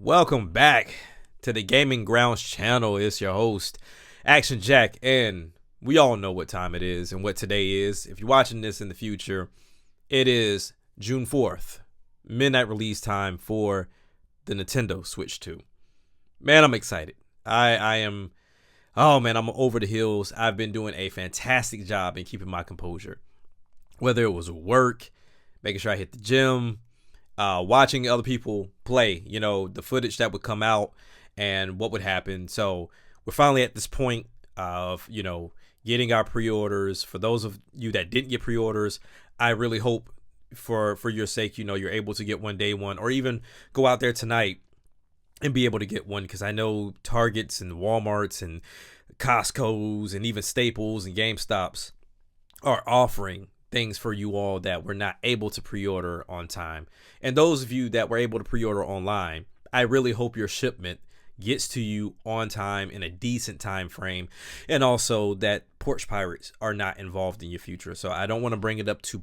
Welcome back to the Gaming Grounds channel. It's your host, Action Jack, and we all know what time it is and what today is. If you're watching this in the future, it is June 4th, midnight release time for the Nintendo Switch 2. Man, I'm excited. I am, oh man, I'm over the hills. I've been doing a fantastic job in keeping my composure. Whether it was work, making sure I hit the gym, watching other people play, the footage that would come out and what would happen. So we're finally at this point of, getting our pre-orders. For those of you that didn't get pre-orders, I really hope for your sake, you're able to get one day one, or even go out there tonight and be able to get one. Because I know Targets and Walmarts and Costco's and even Staples and GameStops are offering things for you all that were not able to pre-order on time. And those of you that were able to pre-order online, I really hope your shipment gets to you on time in a decent time frame, and also that porch pirates are not involved in your future. So I don't want to bring it up to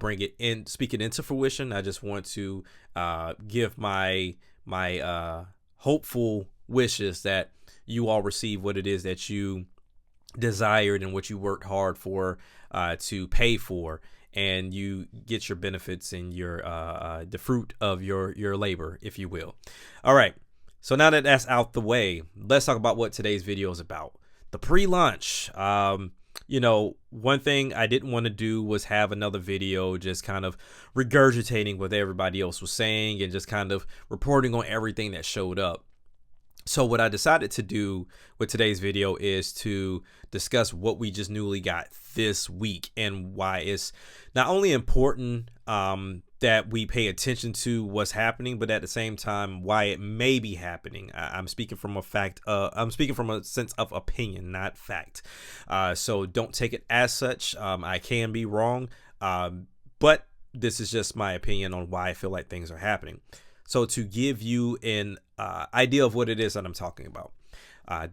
speak it into fruition. I just want to give my hopeful wishes that you all receive what it is that you desired and what you worked hard for, to pay for, and you get your benefits and your the fruit of your labor, if you will. All right. So now that that's out the way, let's talk about what today's video is about. The pre-launch. One thing I didn't want to do was have another video just kind of regurgitating what everybody else was saying and just kind of reporting on everything that showed up. So what I decided to do with today's video is to discuss what we just newly got this week and why it's not only important that we pay attention to what's happening, but at the same time, why it may be happening. I'm speaking from a fact. I'm speaking from a sense of opinion, not fact. So don't take it as such. I can be wrong, but this is just my opinion on why I feel like things are happening. So to give you an idea of what it is that I'm talking about,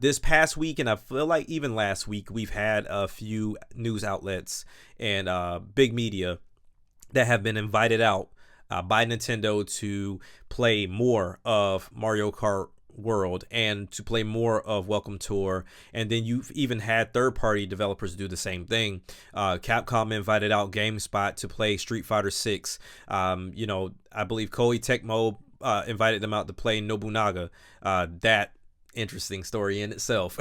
this past week, and I feel like even last week, we've had a few news outlets and big media that have been invited out by Nintendo to play more of Mario Kart World and to play more of Welcome Tour. And then you've even had third-party developers do the same thing. Capcom invited out GameSpot to play Street Fighter 6. I believe Koei Tecmo invited them out to play Nobunaga. That interesting story in itself.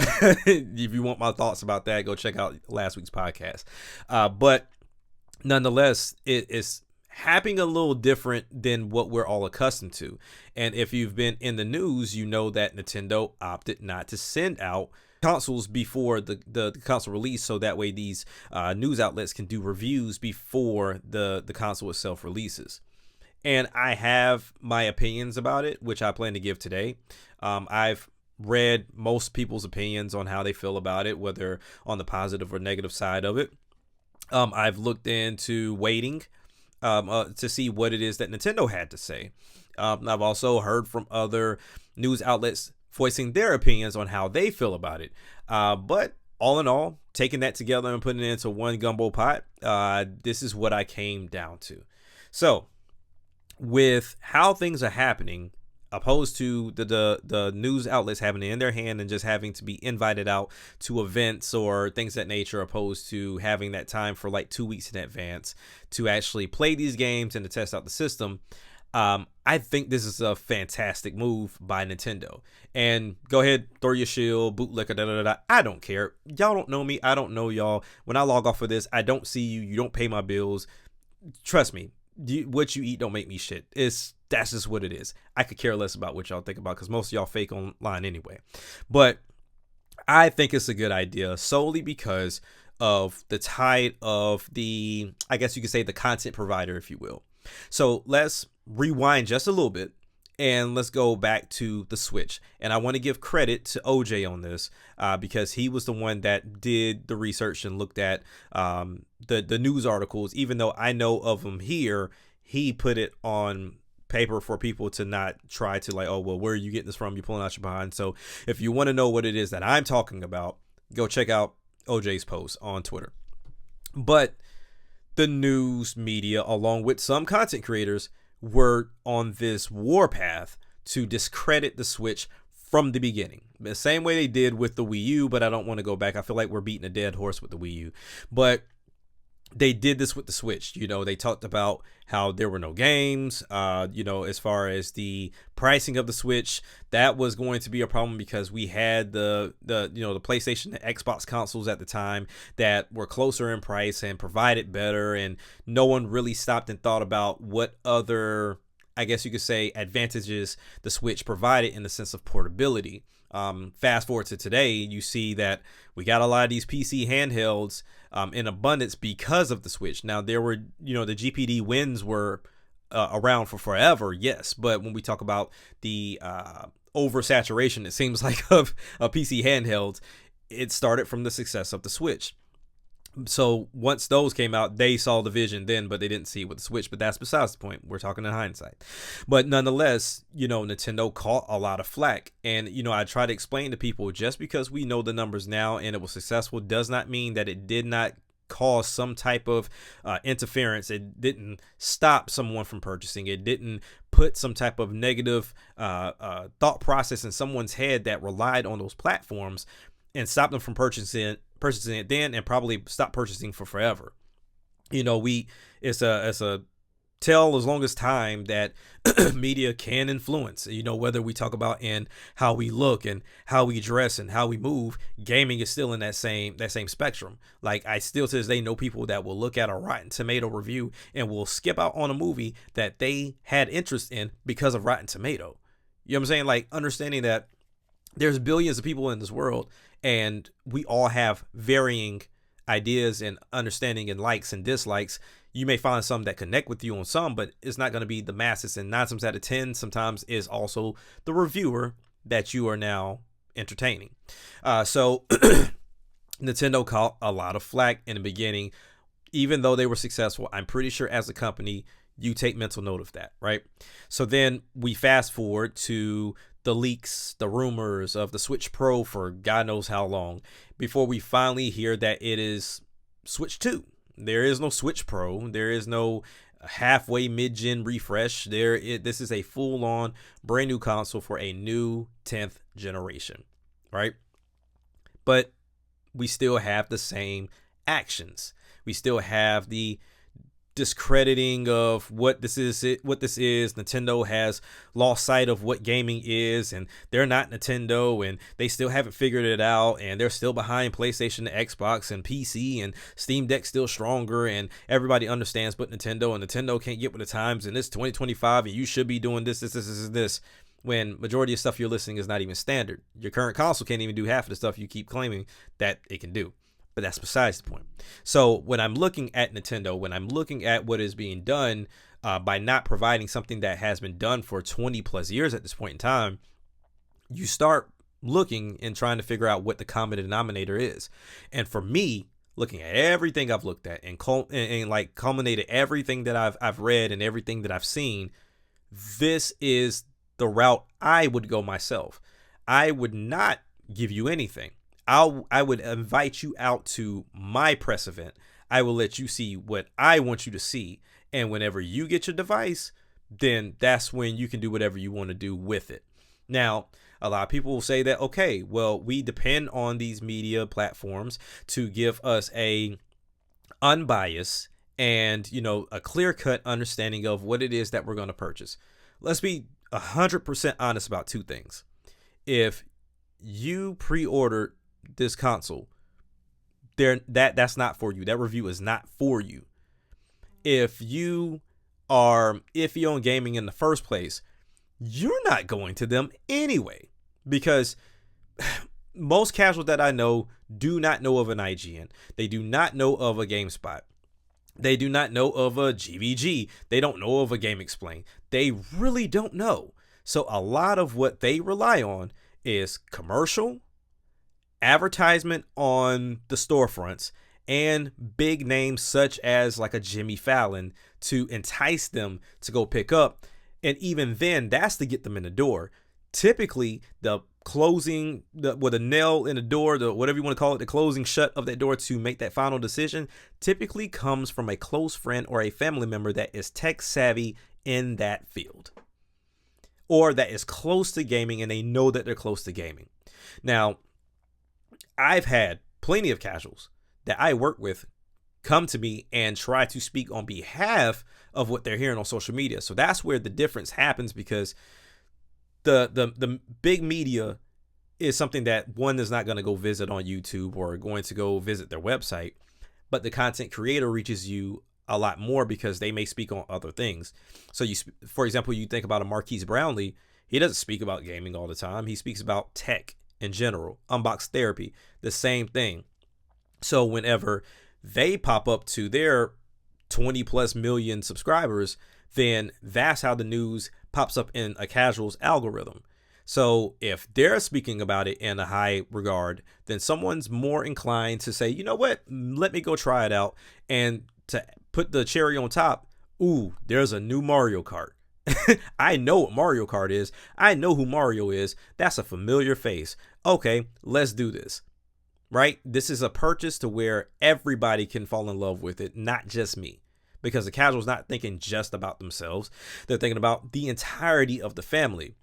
If you want my thoughts about that, go check out last week's podcast. But nonetheless, it is happening a little different than what we're all accustomed to. And if you've been in the news, you know that Nintendo opted not to send out consoles before the console release, so that way these news outlets can do reviews before the console itself releases. And I have my opinions about it, which I plan to give today. I've read most people's opinions on how they feel about it, whether on the positive or negative side of it. I've looked into waiting to see what it is that Nintendo had to say. I've also heard from other news outlets voicing their opinions on how they feel about it. But all in all, taking that together and putting it into one gumbo pot, this is what I came down to. So with how things are happening, opposed to the news outlets having it in their hand and just having to be invited out to events or things of that nature, opposed to having that time for like 2 weeks in advance to actually play these games and to test out the system, I think this is a fantastic move by Nintendo. And go ahead, throw your shield, bootlicker, I don't care. Y'all don't know me. I don't know y'all. When I log off of this, I don't see you. You don't pay my bills. Trust me. What you eat don't make me shit. That's just what it is. I could care less about what y'all think about, because most of y'all fake online anyway. But I think it's a good idea solely because of the tide of the, I guess you could say, the content provider, if you will. So let's rewind just a little bit and let's go back to the Switch. And I want to give credit to OJ on this because he was the one that did the research and looked at the news articles. Even though I know of them here, he put it on paper for people to not try to like, oh, well, where are you getting this from? You're pulling out your behind. So if you want to know what it is that I'm talking about, go check out OJ's post on Twitter. But the news media, along with some content creators, were on this warpath to discredit the Switch from the beginning. The same way they did with the Wii U, but I don't want to go back. I feel like we're beating a dead horse with the Wii U. But they did this with the Switch. They talked about how there were no games, as far as the pricing of the Switch. That was going to be a problem because we had the PlayStation and Xbox consoles at the time that were closer in price and provided better, and no one really stopped and thought about what other, I guess you could say, advantages the Switch provided in the sense of portability. Fast forward to today, you see that we got a lot of these PC handhelds in abundance because of the Switch. Now, there were, the GPD wins were around for forever, yes, but when we talk about the oversaturation, it seems like, of PC handhelds, it started from the success of the Switch. So once those came out, they saw the vision then, but they didn't see it with the Switch. But that's besides the point. We're talking in hindsight. But nonetheless, Nintendo caught a lot of flack. And, I try to explain to people, just because we know the numbers now and it was successful does not mean that it did not cause some type of interference. It didn't stop someone from purchasing. It didn't put some type of negative thought process in someone's head that relied on those platforms and stop them from purchasing it then, and probably stop purchasing for forever. It's a tell as long as time that media can influence, whether we talk about in how we look and how we dress and how we move. Gaming is still in that same spectrum. Like, I still to this day know people that will look at a Rotten Tomato review and will skip out on a movie that they had interest in because of Rotten Tomato. You know what I'm saying? Like, understanding that there's billions of people in this world, and we all have varying ideas and understanding and likes and dislikes. You may find some that connect with you on some, but it's not going to be the masses. And 9 times out of 10, sometimes is also the reviewer that you are now entertaining. So Nintendo caught a lot of flack in the beginning, even though they were successful. I'm pretty sure as a company, you take mental note of that, right? So then we fast forward to the leaks, the rumors of the Switch Pro for God knows how long, before we finally hear that it is Switch 2. There is no Switch Pro. There is no halfway mid-gen refresh. This is a full-on brand new console for a new 10th generation, right? But we still have the same actions. We still have the discrediting of what this is. Nintendo has lost sight of what gaming is, and they're not Nintendo, and they still haven't figured it out, and they're still behind PlayStation, Xbox, and PC, and Steam Deck still stronger, and everybody understands but Nintendo, and Nintendo can't get with the times, and it's 2025, and you should be doing this, when majority of stuff you're listening is not even standard. Your current console can't even do half of the stuff you keep claiming that it can do. But that's besides the point. So when I'm looking at Nintendo, when I'm looking at what is being done by not providing something that has been done for 20 plus years at this point in time, you start looking and trying to figure out what the common denominator is. And for me, looking at everything I've looked at and culminated everything that I've read and everything that I've seen, this is the route I would go myself. I would not give you anything. I would invite you out to my press event. I will let you see what I want you to see. And whenever you get your device, then that's when you can do whatever you want to do with it. Now, a lot of people will say that, okay, well, we depend on these media platforms to give us a unbiased and, a clear-cut understanding of what it is that we're going to purchase. Let's be 100% honest about two things. If you pre-ordered this console, that's not for you. That review is not for you. If you are iffy on gaming in the first place, you're not going to them anyway, because most casuals that I know do not know of an IGN. They do not know of a GameSpot. They do not know of a GVG. They don't know of a Game Explain. They really don't know. So a lot of what they rely on is commercial, advertisement on the storefronts, and big names such as like a Jimmy Fallon to entice them to go pick up. And even then, that's to get them in the door. Typically, the closing, with a nail in the door, whatever you want to call it, the closing shut of that door to make that final decision, typically comes from a close friend or a family member that is tech savvy in that field. or that is close to gaming and they know that they're close to gaming. Now, I've had plenty of casuals that I work with come to me and try to speak on behalf of what they're hearing on social media. So that's where the difference happens, because the big media is something that one is not going to go visit on YouTube or going to go visit their website, but the content creator reaches you a lot more because they may speak on other things. So for example, you think about a Marquise Brownlee, he doesn't speak about gaming all the time. He speaks about tech in general, Unbox Therapy, the same thing. So whenever they pop up to their 20 plus million subscribers, then that's how the news pops up in a casual's algorithm. So if they're speaking about it in a high regard, then someone's more inclined to say, you know what, let me go try it out. And to put the cherry on top, ooh, there's a new Mario Kart. I know what Mario Kart is. I know who Mario is. That's a familiar face. Okay, let's do this. Right? This is a purchase to where everybody can fall in love with it, not just me. Because the casual's not thinking just about themselves. They're thinking about the entirety of the family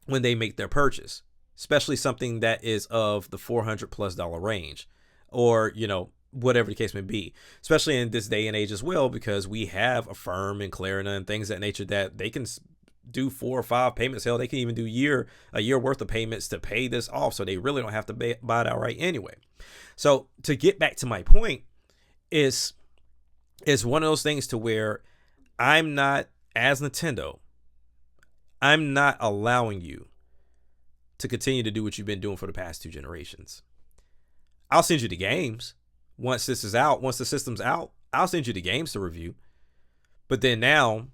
when they make their purchase, especially something that is of the $400+ range, or, whatever the case may be, especially in this day and age as well, because we have Affirm and Klarna and things of that nature that they can do 4 or 5 payments. Hell, they can even do a year worth of payments to pay this off, so they really don't have to buy it outright anyway. So to get back to my point, is one of those things to where I'm not, as Nintendo, I'm not allowing you to continue to do what you've been doing for the past 2 generations. I'll send you the games once this is out. Once the system's out, I'll send you the games to review. But then now,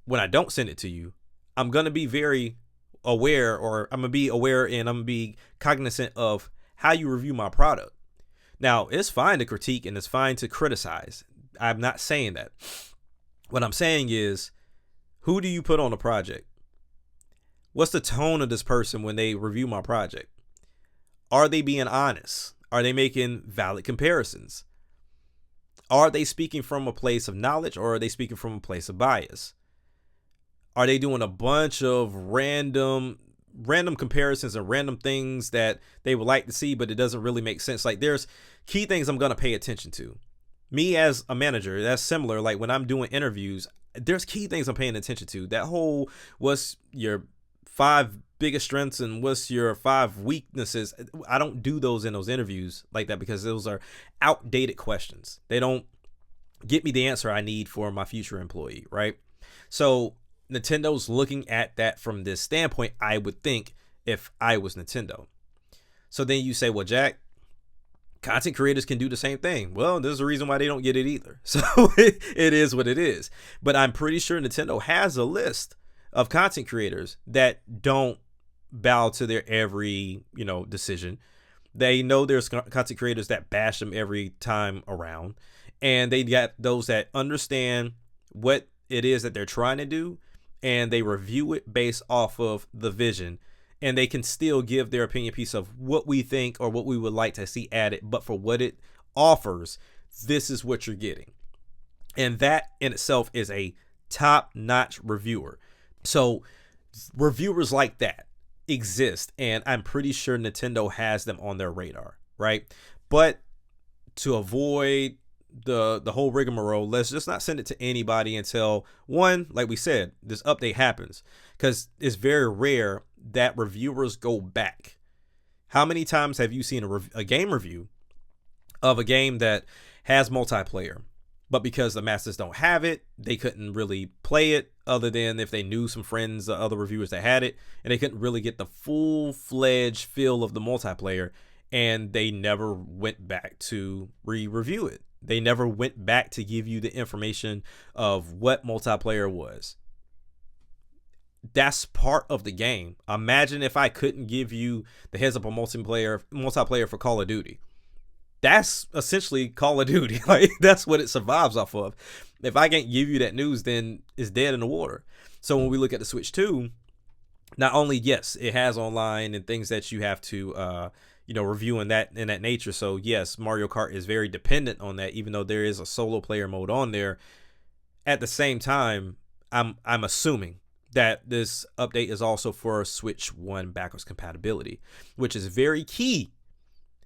when I don't send it to you, I'm going to be very aware, or I'm going to be aware and I'm going to be cognizant of how you review my product. Now, it's fine to critique and it's fine to criticize. I'm not saying that. What I'm saying is, who do you put on the project? What's the tone of this person when they review my project? Are they being honest? Are they making valid comparisons? Are they speaking from a place of knowledge, or are they speaking from a place of bias? Are they doing a bunch of random comparisons and random things that they would like to see, but it doesn't really make sense? Like, there's key things I'm going to pay attention to. Me as a manager, that's similar. Like when I'm doing interviews, there's key things I'm paying attention to. That whole, what's your 5 biggest strengths and what's your 5 weaknesses? I don't do those in those interviews like that, because those are outdated questions. They don't get me the answer I need for my future employee, right? So Nintendo's looking at that from this standpoint, I would think, if I was Nintendo. So then you say, well, Jack, content creators can do the same thing. Well, there's a reason why they don't get it either. So it is what it is. But I'm pretty sure Nintendo has a list of content creators that don't bow to their every, decision. They know there's content creators that bash them every time around. And they got those that understand what it is that they're trying to do, and they review it based off of the vision, and they can still give their opinion piece of what we think or what we would like to see added. But for what it offers, this is what you're getting. And that in itself is a top-notch reviewer. So reviewers like that exist, and I'm pretty sure Nintendo has them on their radar, right? But to avoid the whole rigmarole, let's just not send it to anybody until, one, like we said, this update happens, because it's very rare that reviewers go back. How many times have you seen a game review of a game that has multiplayer, but because the masses don't have it, they couldn't really play it, other than if they knew some friends, other reviewers that had it, and they couldn't really get the full-fledged feel of the multiplayer, and they never went back to re-review it. They never went back to give you the information of what multiplayer was. That's part of the game. Imagine if I couldn't give you the heads up on multiplayer for Call of Duty. That's essentially Call of Duty. Like, that's what it survives off of. If I can't give you that news, then it's dead in the water. So when we look at the Switch 2, not only, yes, it has online and things that you have to review in that nature. So yes, Mario Kart is very dependent on that, even though there is a solo player mode on there. At the same time, I'm assuming, that this update is also for Switch 1 backwards compatibility, which is very key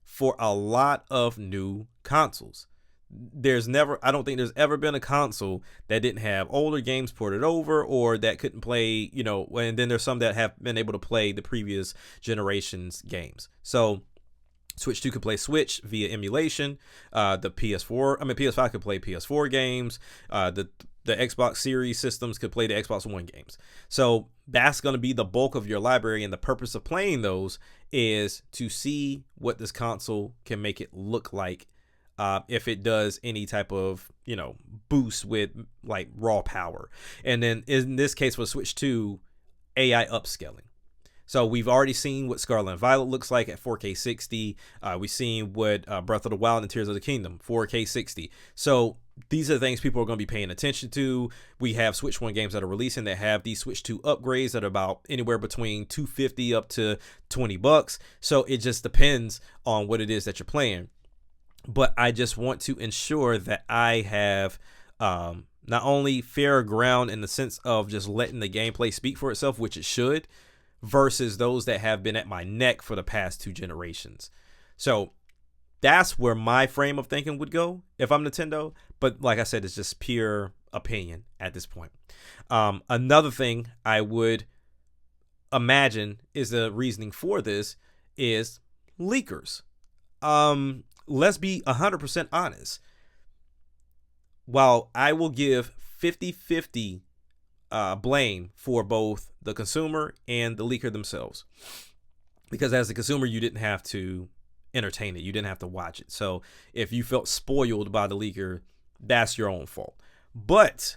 for a lot of new consoles. I don't think there's ever been a console that didn't have older games ported over or that couldn't play, and then there's some that have been able to play the previous generation's games. So Switch 2 could play Switch via emulation. The PS5 could play PS4 games. The Xbox Series systems could play the Xbox One games. So that's going to be the bulk of your library, and the purpose of playing those is to see what this console can make it look like if it does any type of boost with like raw power. And then in this case for Switch 2, AI upscaling. So we've already seen what Scarlet and Violet looks like at 4K 60. We've seen what Breath of the Wild and Tears of the Kingdom, 4K 60. So these are the things people are going to be paying attention to. We have Switch 1 games that are releasing that have these Switch 2 upgrades that are about anywhere between $250 up to $20. So it just depends on what it is that you're playing. But I just want to ensure that I have not only fair ground in the sense of just letting the gameplay speak for itself, which it should, versus those that have been at my neck for the past 2 generations. So that's where my frame of thinking would go if I'm Nintendo. But like I said, it's just pure opinion at this point. Another thing I would imagine is the reasoning for this is leakers. Let's be 100% honest. While I will give 50-50 blame for both the consumer and the leaker themselves, because as a consumer you didn't have to entertain it, you didn't have to watch it. So if you felt spoiled by the leaker, that's your own fault. But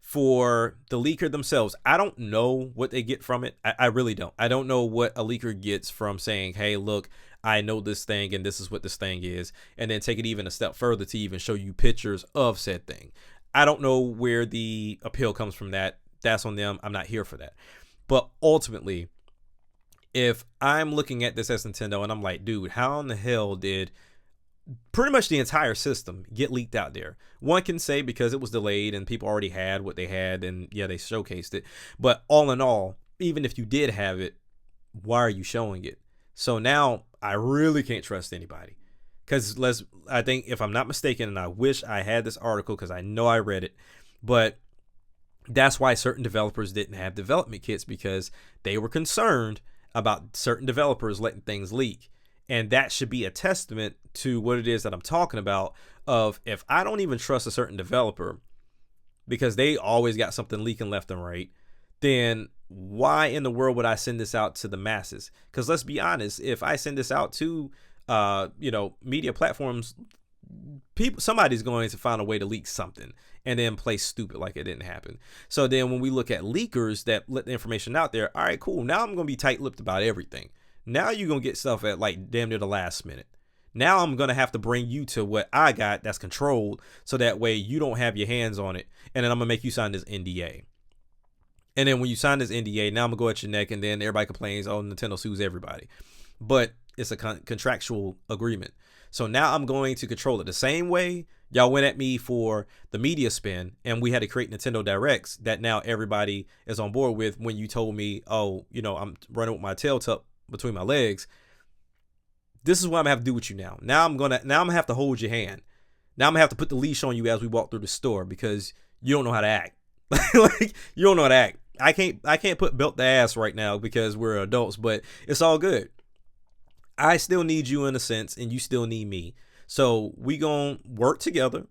for the leaker themselves, I don't know what they get from it. I really don't. I don't know what a leaker gets from saying, hey, look, I know this thing and this is what this thing is, and then take it even a step further to even show you pictures of said thing. I don't know where the appeal comes from that. That's on them. I'm not here for that. But ultimately, if I'm looking at this as Nintendo and I'm like, dude, how in the hell did pretty much the entire system get leaked out there? One can say because it was delayed and people already had what they had and yeah, they showcased it. But all in all, even if you did have it, why are you showing it? So now I really can't trust anybody. Because I think if I'm not mistaken, and I wish I had this article because I know I read it, but that's why certain developers didn't have development kits, because they were concerned about certain developers letting things leak. And that should be a testament to what it is that I'm talking about, of if I don't even trust a certain developer because they always got something leaking left and right, then why in the world would I send this out to the masses? Because let's be honest, if I send this out to media platforms, somebody's going to find a way to leak something and then play stupid like it didn't happen. So then when we look at leakers that let the information out there, all right, cool. Now I'm going to be tight-lipped about everything. Now you're going to get stuff at like damn near the last minute. Now I'm going to have to bring you to what I got that's controlled, so that way you don't have your hands on it. And then I'm going to make you sign this NDA. And then when you sign this NDA, now I'm going to go at your neck, and then everybody complains, oh, Nintendo sues everybody. But it's a contractual agreement. So now I'm going to control it the same way y'all went at me for the media spin, and we had to create Nintendo Directs that now everybody is on board with, when you told me, oh, I'm running with my tail tucked between my legs. This is what I'm gonna have to do with you now. Now I'm gonna have to hold your hand. Now I'm gonna have to put the leash on you as we walk through the store, because you don't know how to act. Like, you don't know how to act. I can't put belt to ass right now because we're adults, but it's all good. I still need you in a sense, and you still need me. So we gonna work together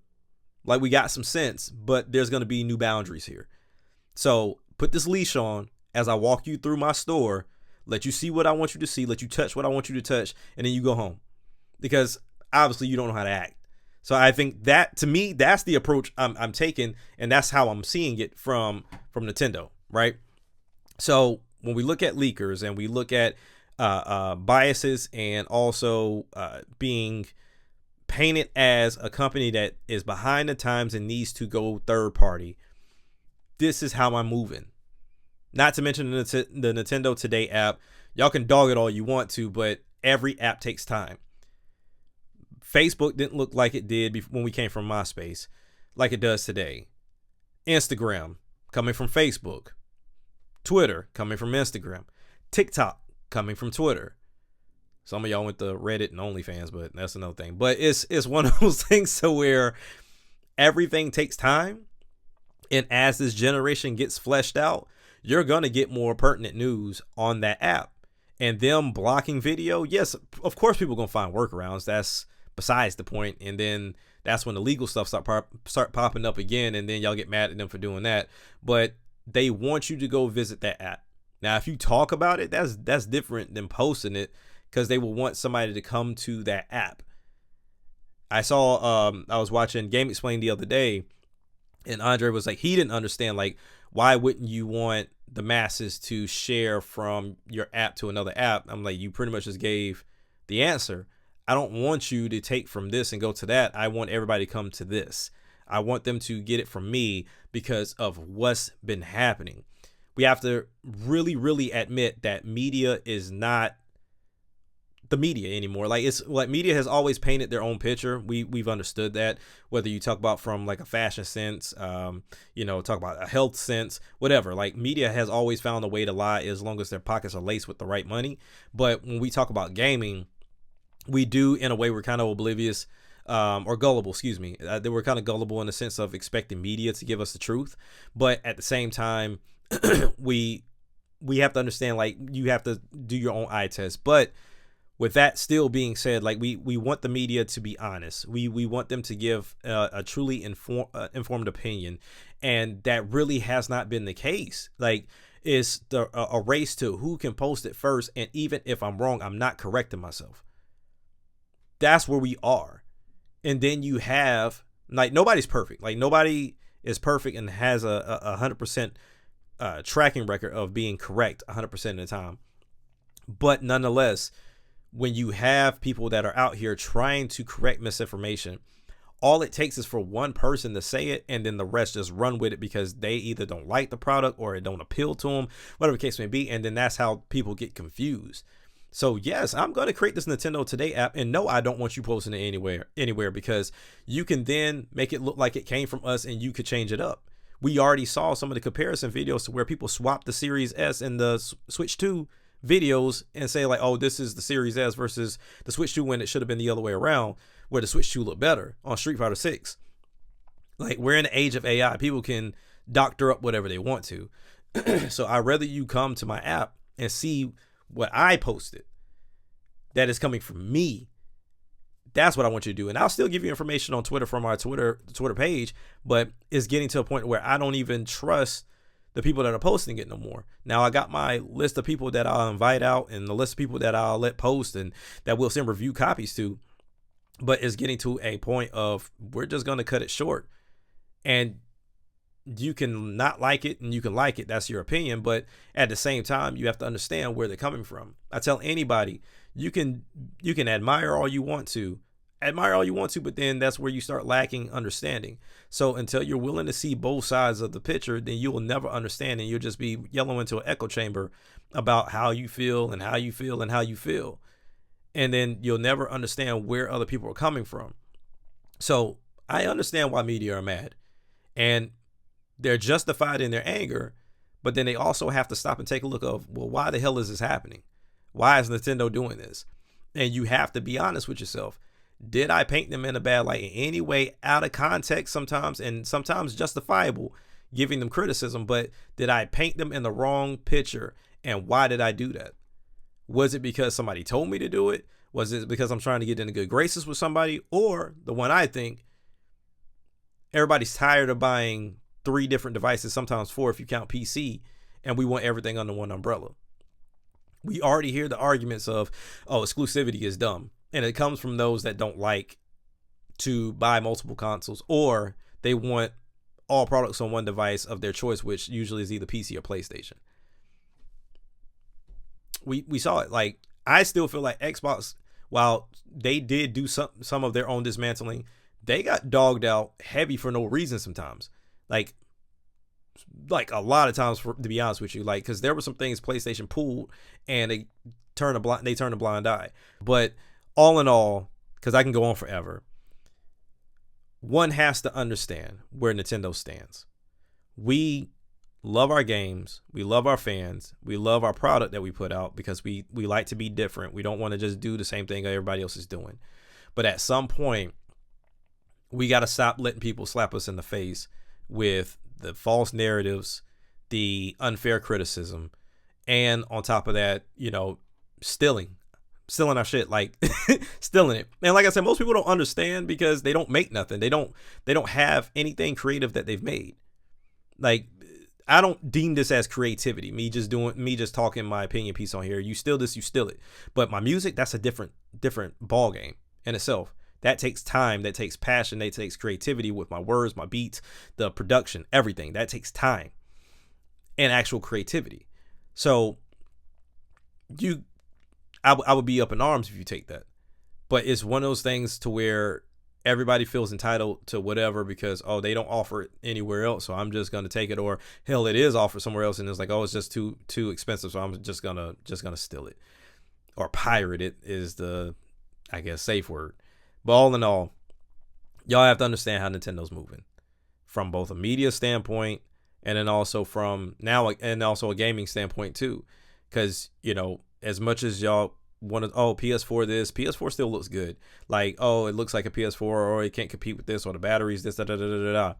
like we got some sense, but there's gonna be new boundaries here. So put this leash on as I walk you through my store, let you see what I want you to see, let you touch what I want you to touch, and then you go home. Because obviously you don't know how to act. So I think that, to me, that's the approach I'm taking, and that's how I'm seeing it from Nintendo, right? So when we look at leakers and we look at biases, and also being painted as a company that is behind the times and needs to go third party, this is how I'm moving. Not to mention the Nintendo Today app. Y'all can dog it all you want to, but every app takes time. Facebook didn't look like it did when we came from MySpace, like it does today. Instagram, coming from Facebook, Twitter coming from Instagram. TikTok coming from Twitter. Some of y'all went to Reddit and OnlyFans, but that's another thing. But it's one of those things to where everything takes time. And as this generation gets fleshed out, you're going to get more pertinent news on that app. And them blocking video, yes, of course people are going to find workarounds. That's besides the point. And then that's when the legal stuff start popping up again. And then y'all get mad at them for doing that. But they want you to go visit that app. Now, if you talk about it, that's different than posting it, because they will want somebody to come to that app. I was watching Game Explained the other day, and Andre was like, he didn't understand, like, why wouldn't you want the masses to share from your app to another app? I'm like, you pretty much just gave the answer. I don't want you to take from this and go to that. I want everybody to come to this. I want them to get it from me because of what's been happening. We have to really, really admit that media is not the media anymore. Like, it's like media has always painted their own picture. We've understood that, whether you talk about from like a fashion sense, talk about a health sense, whatever. Like, media has always found a way to lie as long as their pockets are laced with the right money. But when we talk about gaming, we do, in a way, we're kind of oblivious, or gullible, excuse me. They were kind of gullible in the sense of expecting media to give us the truth. But at the same time, we have to understand, like, you have to do your own eye test. But with that still being said, like, we want the media to be honest. We want them to give a truly informed opinion, and that really has not been the case. Like, it's a race to who can post it first, and even if I'm wrong, I'm not correcting myself. That's where we are. And then you have, like, nobody's perfect. Like, nobody is perfect and has a 100% tracking record of being correct 100% of the time. But nonetheless, when you have people that are out here trying to correct misinformation, all it takes is for one person to say it, and then the rest just run with it because they either don't like the product or it don't appeal to them, whatever the case may be. And then that's how people get confused. So yes, I'm going to create this Nintendo Today app, and no, I don't want you posting it anywhere, because you can then make it look like it came from us and you could change it up. We already saw some of the comparison videos to where people swap the Series S and the Switch 2 videos and say, like, oh, this is the Series S versus the Switch 2, when it should have been the other way around, where the Switch 2 looked better on Street Fighter 6. Like, we're in the age of AI. People can doctor up whatever they want to. So I'd rather you come to my app and see what I posted that is coming from me. That's what I want you to do. And I'll still give you information on Twitter from our Twitter page, but it's getting to a point where I don't even trust the people that are posting it no more. Now, I got my list of people that I'll invite out and the list of people that I'll let post and that we'll send review copies to. But it's getting to a point of, we're just going to cut it short. And you can not like it and you can like it. That's your opinion. But at the same time, you have to understand where they're coming from. I tell anybody, you can admire all you want to, but then that's where you start lacking understanding. So until you're willing to see both sides of the picture, then you will never understand, and you'll just be yelling into an echo chamber about how you feel and how you feel and how you feel. And then you'll never understand where other people are coming from. So I understand why media are mad, and they're justified in their anger, but then they also have to stop and take a look of, well, why the hell is this happening? Why is Nintendo doing this? And you have to be honest with yourself. Did I paint them in a bad light in any way, out of context sometimes, and sometimes justifiable, giving them criticism, but did I paint them in the wrong picture? And why did I do that? Was it because somebody told me to do it? Was it because I'm trying to get into good graces with somebody? Or the one I think, everybody's tired of buying 3 different devices, sometimes 4 if you count PC, and we want everything under one umbrella. We already hear the arguments of, oh, exclusivity is dumb. And it comes from those that don't like to buy multiple consoles, or they want all products on one device of their choice, which usually is either PC or PlayStation. We saw it. Like, I still feel like Xbox, while they did do some of their own dismantling, they got dogged out heavy for no reason sometimes. Like a lot of times, to be honest with you, like, because there were some things PlayStation pulled and they turned a blind eye. But all in all, because I can go on forever, one has to understand where Nintendo stands. We love our games, we love our fans, we love our product that we put out because we like to be different. We don't want to just do the same thing everybody else is doing. But at some point, we got to stop letting people slap us in the face with the false narratives, the unfair criticism, and on top of that, stealing our shit, like stealing it. And like I said, most people don't understand because they don't make nothing. They don't have anything creative that they've made. Like, I don't deem this as creativity. Me just talking my opinion piece on here. You steal this, you steal it. But my music, that's a different ball game in itself. That takes time, that takes passion, that takes creativity with my words, my beats, the production, everything. That takes time and actual creativity. So I would be up in arms if you take that. But it's one of those things to where everybody feels entitled to whatever because, oh, they don't offer it anywhere else, so I'm just gonna take it. Or hell, it is offered somewhere else and it's like, oh, it's just too expensive, so I'm just gonna steal it. Or pirate it is the, I guess, safe word. But all in all, y'all have to understand how Nintendo's moving from both a media standpoint and then also from now and also a gaming standpoint too. Because, as much as y'all want to, PS4 this, PS4 still looks good. Like, oh, it looks like a PS4 or it can't compete with this or the batteries, this, da.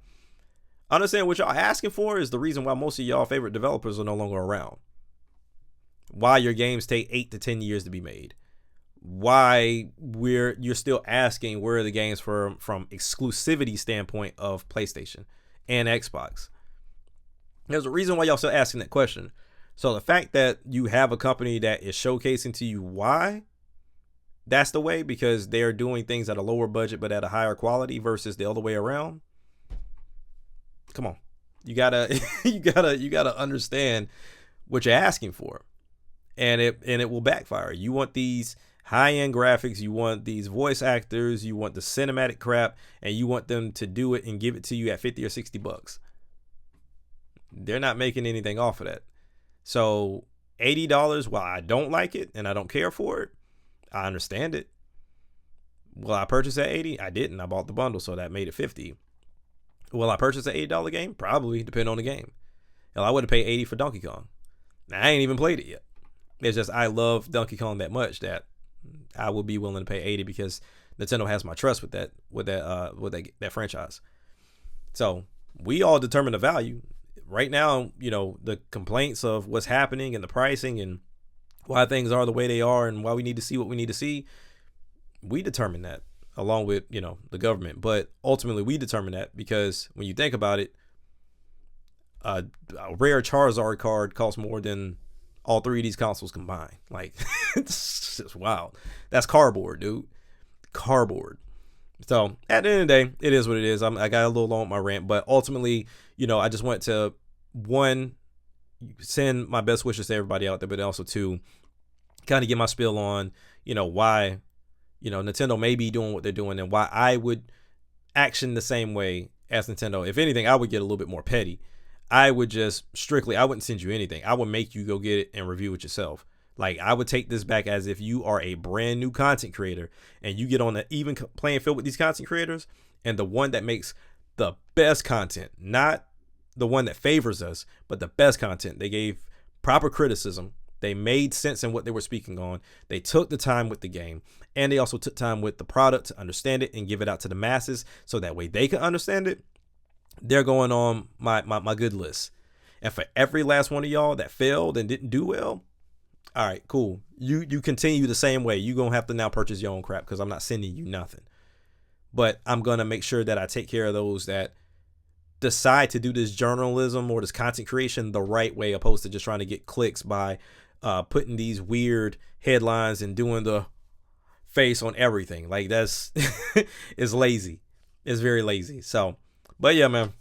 Understand what y'all asking for is the reason why most of y'all favorite developers are no longer around. Why your games take 8 to 10 years to be made. Why you're still asking where are the games from exclusivity standpoint of PlayStation and Xbox. There's a reason why y'all still asking that question. So the fact that you have a company that is showcasing to you why that's the way, because they're doing things at a lower budget but at a higher quality versus the other way around. Come on, you gotta you gotta understand what you're asking for, and it will backfire. You want these high-end graphics, you want these voice actors, you want the cinematic crap, and you want them to do it and give it to you at $50 or $60. They're not making anything off of that. So $80, while I don't like it and I don't care for it, I understand it. Will I purchase at $80? I didn't. I bought the bundle, so that made it $50. Will I purchase an $80 game? Probably, depending on the game. Hell, I would have paid $80 for Donkey Kong. Now, I ain't even played it yet. It's just I love Donkey Kong that much that I would be willing to pay $80 because Nintendo has my trust with that franchise. So we all determine the value. Right now, the complaints of what's happening and the pricing and why things are the way they are and why we need to see what we need to see, we determine that along with, the government. But ultimately, we determine that because when you think about it, a rare Charizard card costs more than all three of these consoles combined. Like, it's just wild. That's cardboard, dude. Cardboard. So at the end of the day, it is what it is. I got a little long with my rant, but ultimately, I just want to, one, send my best wishes to everybody out there, but also two, kind of get my spiel on, why, Nintendo may be doing what they're doing and why I would action the same way as Nintendo. If anything, I would get a little bit more petty. I would just I wouldn't send you anything. I would make you go get it and review it yourself. Like, I would take this back as if you are a brand new content creator and you get on the even playing field with these content creators, and the one that makes the best content, not the one that favors us, but the best content. They gave proper criticism. They made sense in what they were speaking on. They took the time with the game, and they also took time with the product to understand it and give it out to the masses so that way they can understand it. They're going on my good list. And for every last one of y'all that failed and didn't do well, all right, cool. You continue the same way. You're going to have to now purchase your own crap because I'm not sending you nothing. But I'm going to make sure that I take care of those that decide to do this journalism or this content creation the right way, opposed to just trying to get clicks by putting these weird headlines and doing the face on everything. Like, that's is lazy. It's very lazy. So, but yeah, man.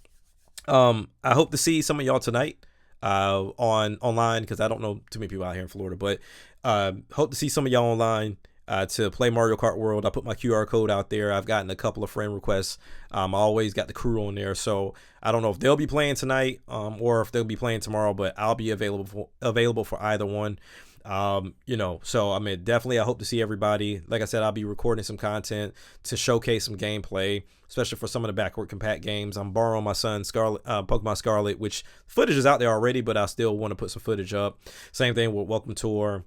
I hope to see some of y'all tonight online, because I don't know too many people out here in Florida, but hope to see some of y'all online to play Mario Kart World. I put my QR code out there. I've gotten a couple of friend requests. I always got the crew on there, so I don't know if they'll be playing tonight or if they'll be playing tomorrow, but I'll be available for either one. So I mean, definitely I hope to see everybody. Like I said, I'll be recording some content to showcase some gameplay, especially for some of the backward compat games. I'm borrowing my son's Pokemon Scarlet, which footage is out there already, but I still want to put some footage up. Same thing with Welcome Tour,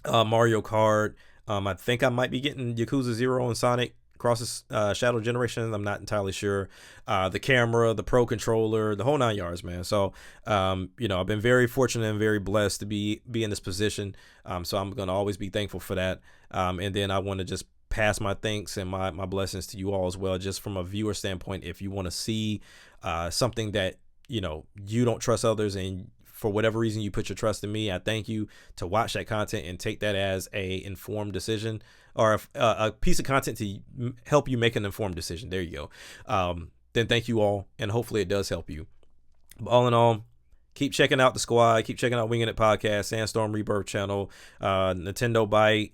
Mario Kart. I think I might be getting Yakuza 0 and Sonic Crosses Shadow Generations. I'm not entirely sure. The camera, the Pro Controller, the whole 9 yards, man. So, I've been very fortunate and very blessed to be in this position. So I'm going to always be thankful for that. And then I want to just pass my thanks and my blessings to you all as well, just from a viewer standpoint. If you want to see something that, you don't trust others, and for whatever reason you put your trust in me, I thank you to watch that content and take that as a informed decision, or a piece of content to help you make an informed decision. There you go. Then thank you all, and hopefully it does help you. But all in all, keep checking out the squad. Keep checking out Winging It Podcast, Sandstorm Rebirth Channel, Nintendo Byte,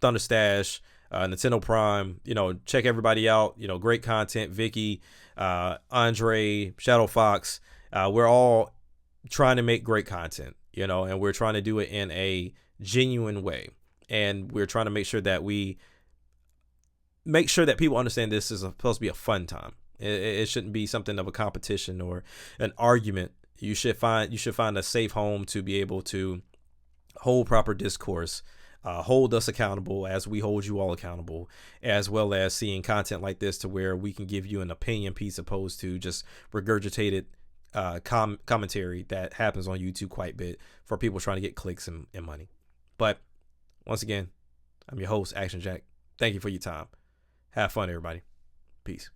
Thunder Stash, Nintendo Prime. Check everybody out. Great content. Vicky, Andre, Shadow Fox. We're all trying to make great content, and we're trying to do it in a genuine way. And we're trying to make sure that people understand this is supposed to be a fun time. It shouldn't be something of a competition or an argument. You should find a safe home to be able to hold proper discourse, hold us accountable as we hold you all accountable, as well as seeing content like this to where we can give you an opinion piece opposed to just regurgitated commentary that happens on YouTube quite a bit for people trying to get clicks and money. But once again, I'm your host, Action Jack. Thank you for your time. Have fun, everybody. Peace.